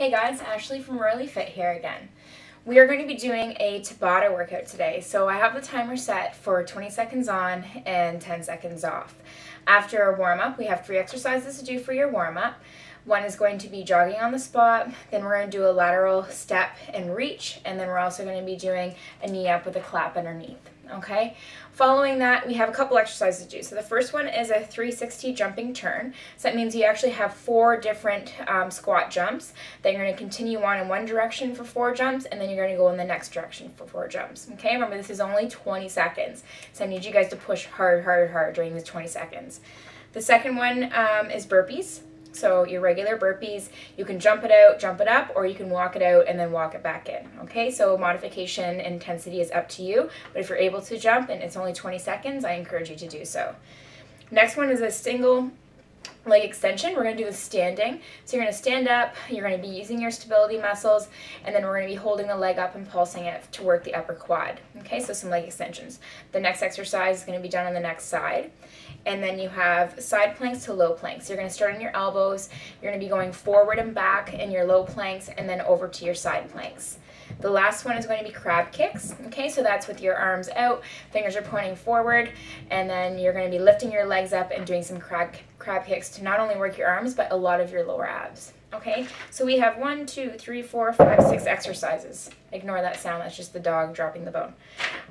Hey guys, Ashley from Royally Fit here again. We are going to be doing a Tabata workout today. So I have the timer set for 20 seconds on and 10 seconds off. After a warm-up, we have 3 exercises to do for your warm-up. One is going to be jogging on the spot, then we're going to do a lateral step and reach, and then we're also going to be doing a knee up with a clap underneath. Okay? Following that, we have a couple exercises to do. So the first one is a 360 jumping turn. So that means you actually have 4 different squat jumps. Then you're going to continue on in one direction for 4 jumps, and then you're going to go in the next direction for 4 jumps. Okay? Remember, this is only 20 seconds. So I need you guys to push hard, hard, hard during these 20 seconds. The second one is burpees. So your regular burpees, you can jump it out, jump it up, or you can walk it out and then walk it back in. Okay, so modification intensity is up to you, but if you're able to jump and it's only 20 seconds, I encourage you to do so. Next one is a single leg extension. We're going to do a standing. So you're going to stand up, you're going to be using your stability muscles, and then we're going to be holding the leg up and pulsing it to work the upper quad. Okay, so some leg extensions. The next exercise is going to be done on the next side. And then you have side planks to low planks. You're going to start on your elbows, you're going to be going forward and back in your low planks, and then over to your side planks. The last one is going to be crab kicks. Okay, so that's with your arms out, fingers are pointing forward, and then you're going to be lifting your legs up and doing some crab kicks to not only work your arms, but a lot of your lower abs. Okay, so we have 1, 2, 3, 4, 5, 6 exercises. Ignore that sound, that's just the dog dropping the bone.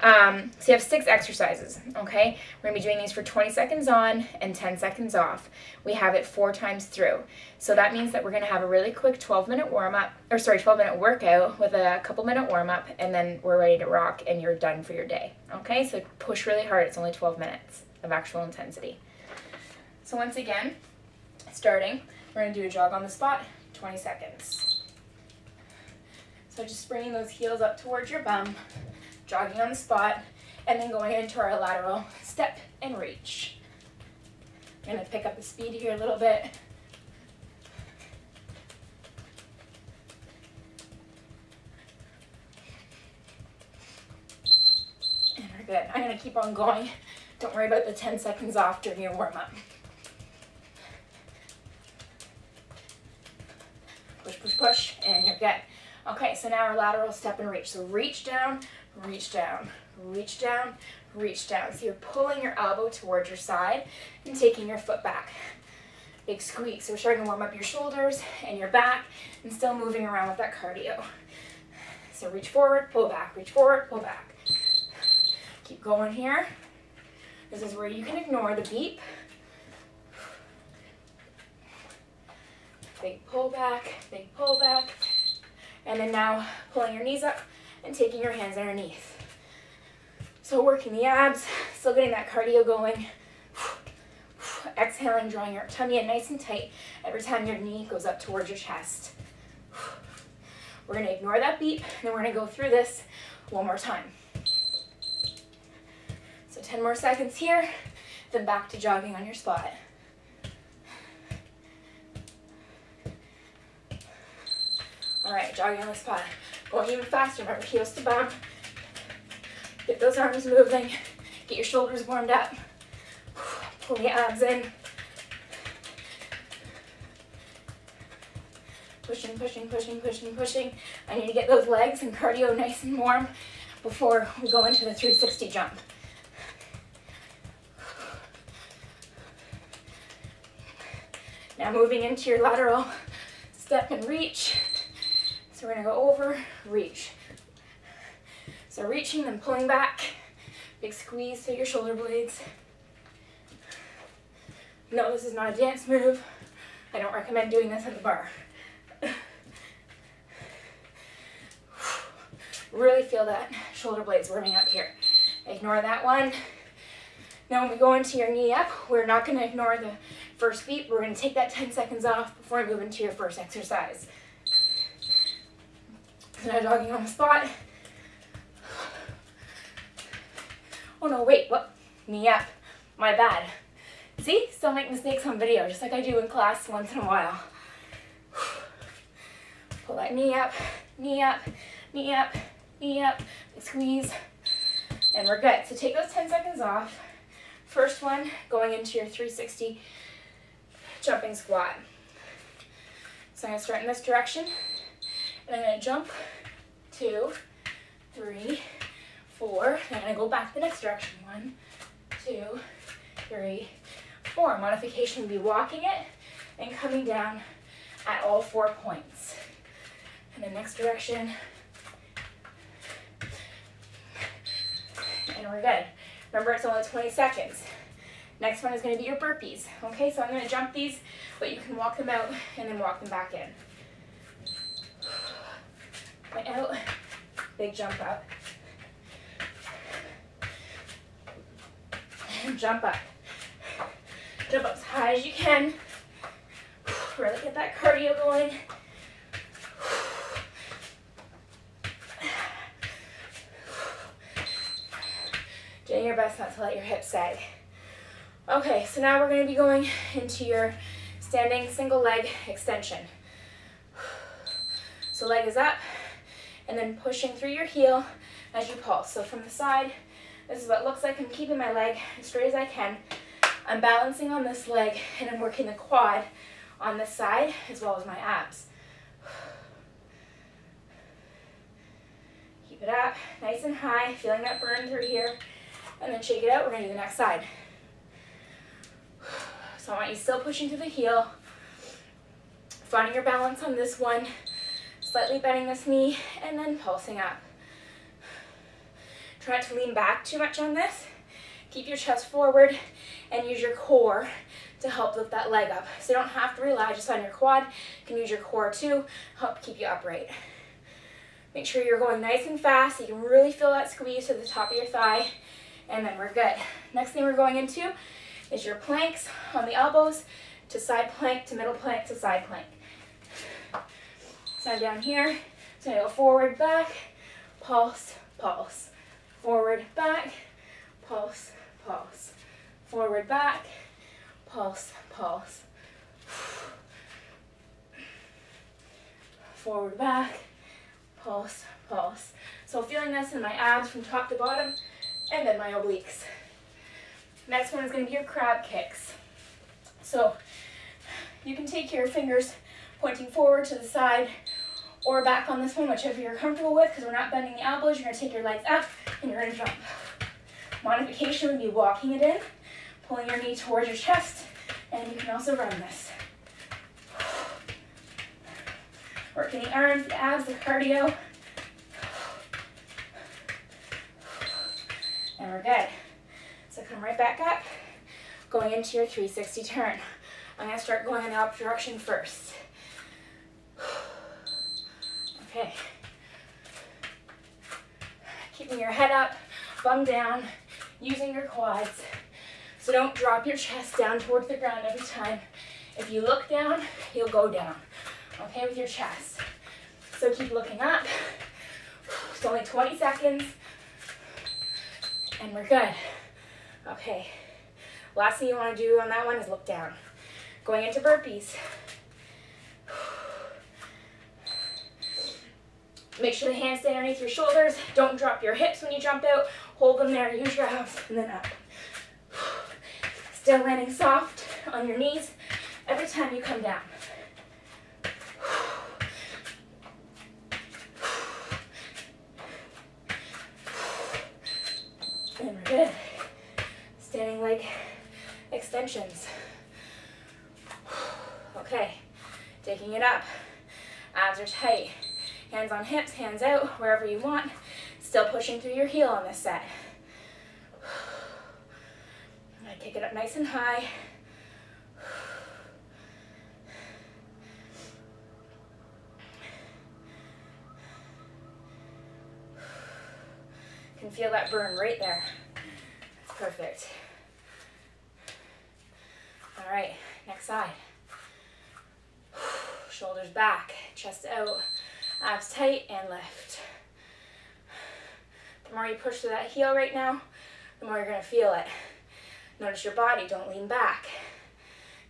So you have 6 exercises, okay? We're going to be doing these for 20 seconds on and 10 seconds off. We have it 4 times through. So that means that we're going to have a really quick 12-minute warm-up, or sorry, 12-minute workout with a couple-minute warm-up, and then we're ready to rock and you're done for your day. Okay, so push really hard. It's only 12 minutes of actual intensity. So once again, starting, we're going to do a jog on the spot, 20 seconds. So just bringing those heels up towards your bum, jogging on the spot, and then going into our lateral step and reach. I'm going to pick up the speed here a little bit. And we're good. I'm going to keep on going. Don't worry about the 10 seconds off during your warm-up. Push, push, push, and you're good. Okay, so now our lateral step and reach. So reach down, reach down, reach down, reach down. So you're pulling your elbow towards your side and taking your foot back. Big squeeze. So we're starting to warm up your shoulders and your back and still moving around with that cardio. So reach forward, pull back, reach forward, pull back. Keep going here. This is where you can ignore the beep. Big pull back, and then now pulling your knees up and taking your hands underneath. So working the abs, still getting that cardio going. Exhaling, drawing your tummy in nice and tight every time your knee goes up towards your chest. We're going to ignore that beat, and then we're going to go through this one more time. So 10 more seconds here, then back to jogging on your spot. All right, jogging on the spot. Going even faster, remember, heels to bum. Get those arms moving. Get your shoulders warmed up. Pull the abs in. Pushing, pushing, pushing, pushing, pushing. I need to get those legs and cardio nice and warm before we go into the 360 jump. Now moving into your lateral step and reach. So we're going to go over, reach. So reaching, then pulling back. Big squeeze through your shoulder blades. No, this is not a dance move. I don't recommend doing this at the bar. Really feel that shoulder blades warming up here. Ignore that one. Now when we go into your knee up, we're not going to ignore the first beat. We're going to take that 10 seconds off before we move into your first exercise. So now jogging on the spot. Oh no, wait, what? Knee up. My bad. See? Still make mistakes on video, just like I do in class once in a while. Pull that knee up, knee up, knee up, knee up, squeeze, and we're good. So take those 10 seconds off. First one, going into your 360 jumping squat. So I'm going to start in this direction, And I'm going to jump, 2, 3, 4. And I'm going to go back the next direction. 1, 2, 3, 4. Modification would be walking it and coming down at all 4 points. And the next direction. And we're good. Remember, it's only 20 seconds. Next one is going to be your burpees. Okay, so I'm going to jump these, but you can walk them out and then walk them back in. Right out, big jump up. And jump up. Jump up as high as you can. Really get that cardio going. Doing your best not to let your hips sag. Okay, so now we're going to be going into your standing single leg extension. So leg is up, and then pushing through your heel as you pulse. So from the side, this is what it looks like. I'm keeping my leg as straight as I can. I'm balancing on this leg, and I'm working the quad on this side as well as my abs. Keep it up, nice and high, feeling that burn through here. And then shake it out, we're going to do the next side. So I want you still pushing through the heel, finding your balance on this one, slightly bending this knee, and then pulsing up. Try not to lean back too much on this. Keep your chest forward and use your core to help lift that leg up. So you don't have to rely just on your quad. You can use your core too, help keep you upright. Make sure you're going nice and fast so you can really feel that squeeze to the top of your thigh. And then we're good. Next thing we're going into is your planks on the elbows to side plank to middle plank to side plank. So I'm down here. So I'm going to go forward, back, pulse, pulse. Forward, back, pulse, pulse. Forward, back, pulse, pulse. Forward, back, pulse, pulse. So feeling this in my abs from top to bottom, and then my obliques. Next one is going to be your crab kicks. So you can take your fingers pointing forward to the side or back on this one, whichever you're comfortable with, because we're not bending the elbows. You're going to take your legs up and you're going to jump. Modification would be walking it in, pulling your knee towards your chest, and you can also run this. Working the arms, the abs, the cardio. And we're good. So come right back up, going into your 360 turn. I'm going to start going in the opposite direction first. Okay. Keeping your head up, bum down, using your quads. So don't drop your chest down towards the ground every time. If you look down, you'll go down, okay, with your chest. So keep looking up. It's only 20 seconds. And we're good. Okay. Last thing you want to do on that one is look down. Going into burpees. Make sure the hands stay underneath your shoulders. Don't drop your hips when you jump out. Hold them there. Use your abs. And then up. Still landing soft on your knees every time you come down. And we're good. Standing leg extensions. Okay, taking it up. Abs are tight. Hands on hips, hands out, wherever you want. Still pushing through your heel on this set. I'm going to take it up nice and high. Can feel that burn right there. That's perfect. All right, next side. Shoulders back, chest out, abs tight, and lift. The more you push through that heel right now, the more you're going to feel it. Notice your body, don't lean back.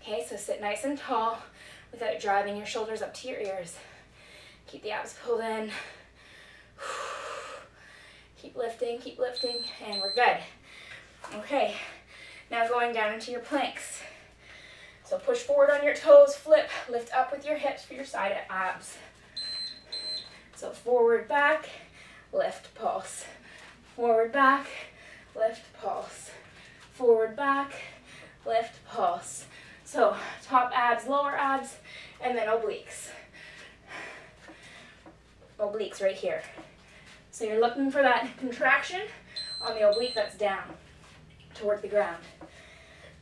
Okay, so sit nice and tall without driving your shoulders up to your ears. Keep the abs pulled in. Keep lifting, and we're good. Okay, now going down into your planks. So push forward on your toes, flip, lift up with your hips for your side abs. So forward, back, lift, pulse. Forward, back, lift, pulse. Forward, back, lift, pulse. So top abs, lower abs, and then obliques. Obliques right here. So you're looking for that contraction on the oblique that's down toward the ground.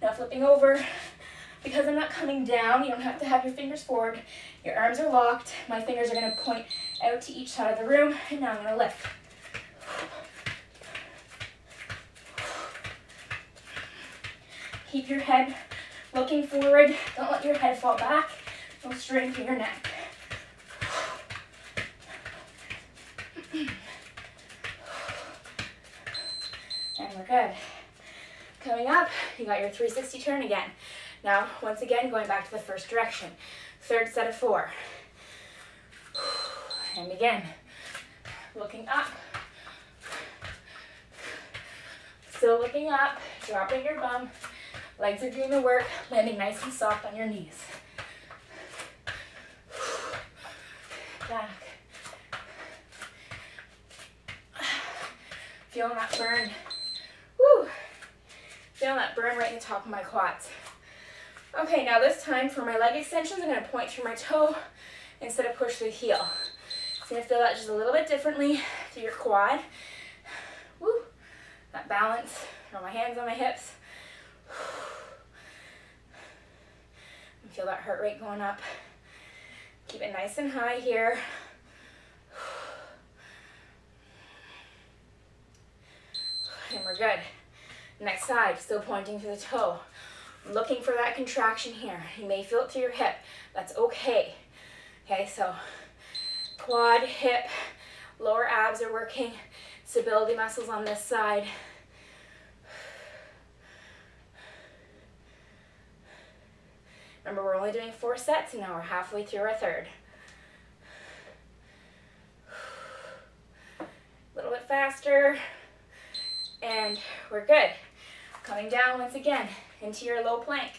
Now flipping over, because I'm not coming down, you don't have to have your fingers forward. Your arms are locked. My fingers are going to point out to each side of the room, and now I'm going to lift. Keep your head looking forward. Don't let your head fall back. No strain through your neck. And we're good. Coming up, you got your 360 turn again. Now, once again, going back to the first direction. Third set of 4. And begin. Looking up. Still looking up, dropping your bum. Legs are doing the work, landing nice and soft on your knees. Back. Feeling that burn. Woo! Feeling that burn right in the top of my quads. Okay, now this time for my leg extensions, I'm going to point through my toe instead of push through the heel. So you're going to feel that just a little bit differently through your quad. Woo! That balance. Throw my hands on my hips. And feel that heart rate going up. Keep it nice and high here. And we're good. Next side, still pointing to the toe. Looking for that contraction here. You may feel it through your hip. That's okay. Okay, so quad, hip, lower abs are working. Stability muscles on this side. Remember, we're only doing 4 sets, and now we're halfway through our third. A little bit faster, and we're good. Coming down once again into your low plank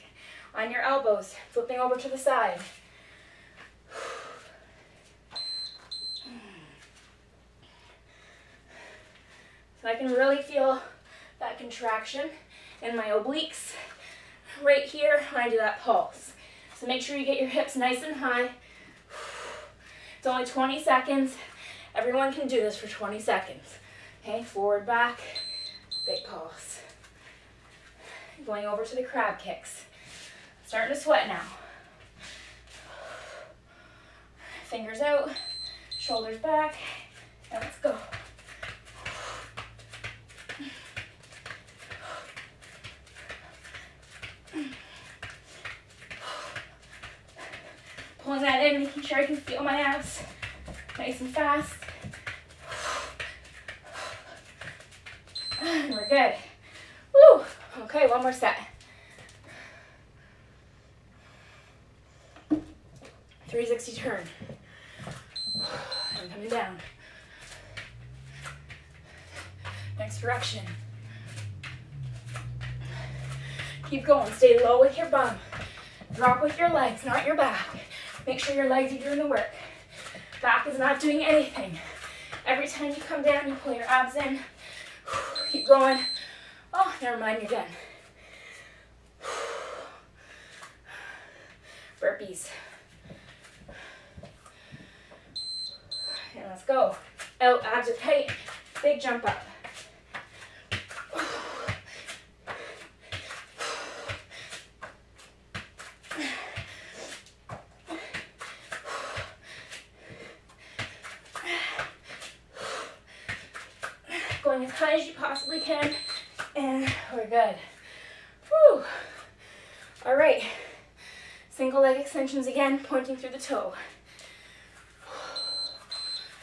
on your elbows, flipping over to the side. So I can really feel that contraction in my obliques right here when I do that pulse. So make sure you get your hips nice and high. It's only 20 seconds. Everyone can do this for 20 seconds. Okay, forward, back, big pulse. Going over to the crab kicks. Starting to sweat now. Fingers out, shoulders back, and let's go. Pulling that in, making sure I can feel my abs nice and fast. And we're good. Woo! Okay, one more set. 360 turn. I'm coming down. Next direction. Keep going. Stay low with your bum. Drop with your legs, not your back. Make sure your legs are doing the work. Back is not doing anything. Every time you come down, you pull your abs in. Keep going. Oh, never mind, you're done. Burpees. And let's go. Out, abs are tight. Big jump up. Going as high as you possibly can, and we're good. Whew. All right, single leg extensions again, pointing through the toe.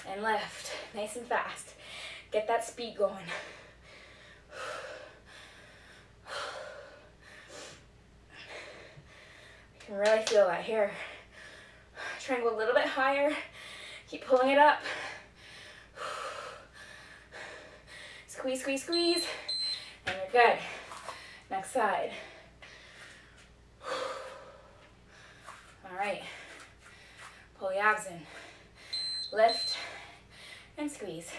And lift, nice and fast. Get that speed going. You can really feel that here. Try and go a little bit higher. Keep pulling it up. Squeeze, squeeze, squeeze, and you're good. Next side. All right, pull the abs in. Lift and squeeze.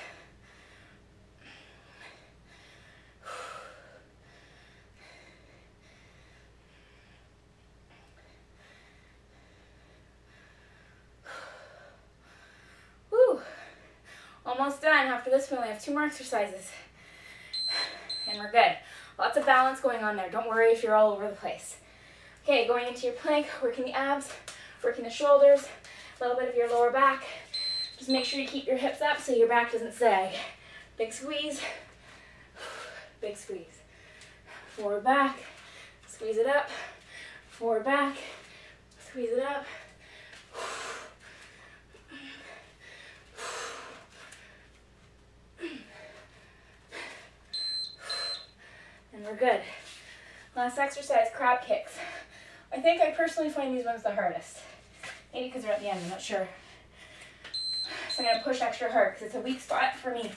Woo! Almost done. After this, we only have 2 more exercises. And we're good. Lots of balance going on there. Don't worry if you're all over the place. Okay, going into your plank, working the abs, working the shoulders, a little bit of your lower back. Just make sure you keep your hips up so your back doesn't sag. Big squeeze, big squeeze. Forward back, squeeze it up, forward back, squeeze it up. And we're good. Last exercise, crab kicks. I think I personally find these ones the hardest. Maybe because they're at the end, I'm not sure. So I'm going to push extra hard because it's a weak spot for me.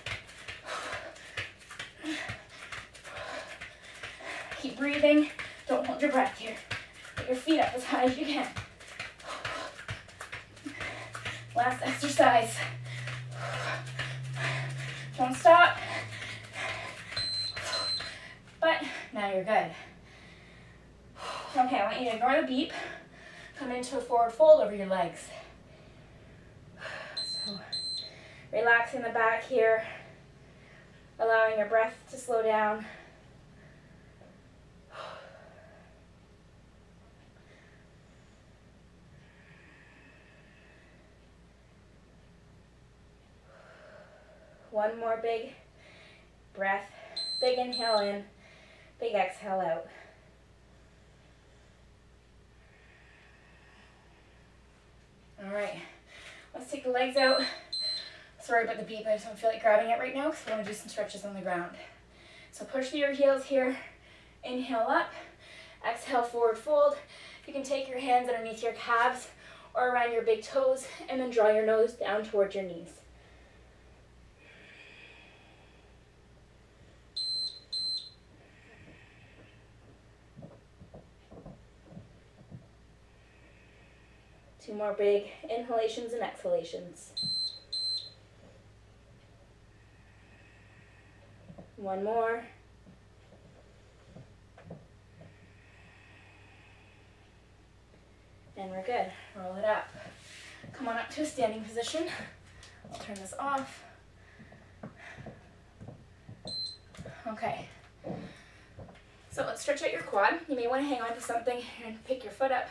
Keep breathing. Don't hold your breath here. Get your feet up as high as you can. Last exercise. Don't stop. But now you're good. Okay, I want you to ignore the beep. Come into a forward fold over your legs. So, relaxing the back here, allowing your breath to slow down. One more big breath. Big inhale in, big exhale out. All right, let's take the legs out. Sorry about the beep, I just don't feel like grabbing it right now because I want to do some stretches on the ground. So push through your heels here, inhale up, exhale forward fold. You can take your hands underneath your calves or around your big toes and then draw your nose down towards your knees. Two more big inhalations and exhalations. One more. And we're good. Roll it up. Come on up to a standing position. I'll turn this off. Okay. So let's stretch out your quad. You may want to hang on to something and pick your foot up.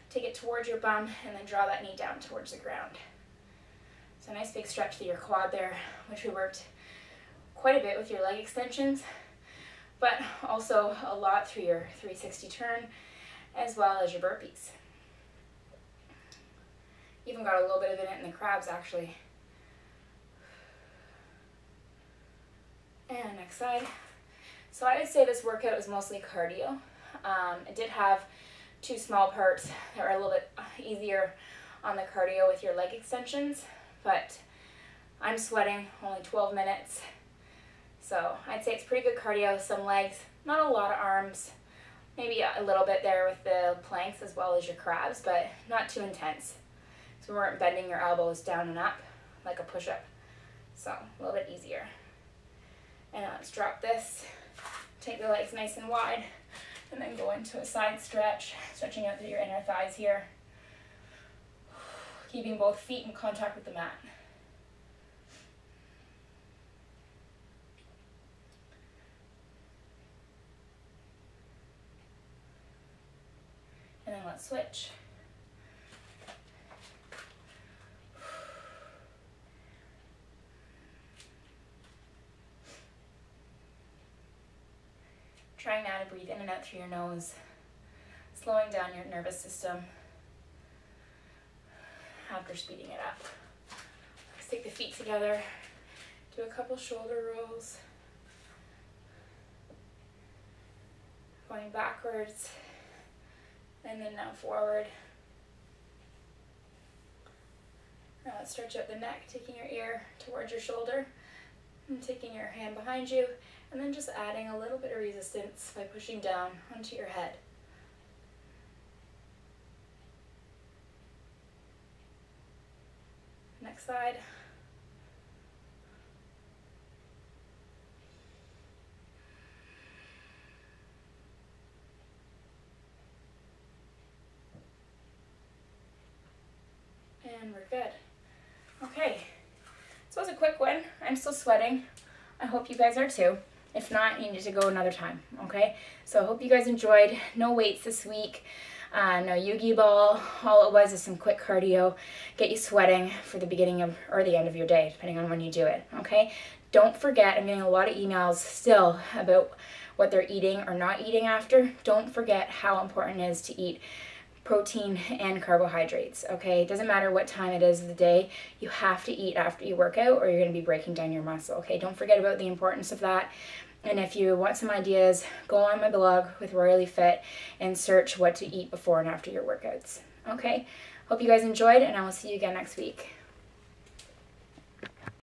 Take it towards your bum and then draw that knee down towards the ground. So a nice big stretch through your quad there, which we worked quite a bit with your leg extensions, but also a lot through your 360 turn as well as your burpees. Even got a little bit of it in the crabs actually. And next side. So I would say this workout is mostly cardio. It did have 2 small parts that were a little bit easier on the cardio with your leg extensions, but I'm sweating only 12 minutes. So I'd say it's pretty good cardio, some legs, not a lot of arms, maybe a little bit there with the planks as well as your crabs, but not too intense. So we weren't bending your elbows down and up like a push-up. So a little bit easier. And let's drop this, take the legs nice and wide, and then go into a side stretch, stretching out through your inner thighs here. Keeping both feet in contact with the mat. And then let's switch. Trying now to breathe in and out through your nose, slowing down your nervous system after speeding it up. Let's take the feet together, do a couple shoulder rolls, going backwards, and then now forward. Now let's stretch out the neck, taking your ear towards your shoulder, and taking your hand behind you, and then just adding a little bit of resistance by pushing down onto your head. Next side. and we're good. Okay, so it was a quick one. I'm still sweating. I hope you guys are too. If not, you need to go another time, okay? So I hope you guys enjoyed. No weights this week, no Yogi ball. All it was is some quick cardio, get you sweating for the beginning of or the end of your day, depending on when you do it, okay? Don't forget, I'm getting a lot of emails still about what they're eating or not eating after. Don't forget how important it is to eat protein and carbohydrates, okay? It doesn't matter what time it is of the day, you have to eat after you work out or you're going to be breaking down your muscle, okay? Don't forget about the importance of that. And if you want some ideas, go on my blog with Royally Fit and search what to eat before and after your workouts, okay? Hope you guys enjoyed, and I will see you again next week.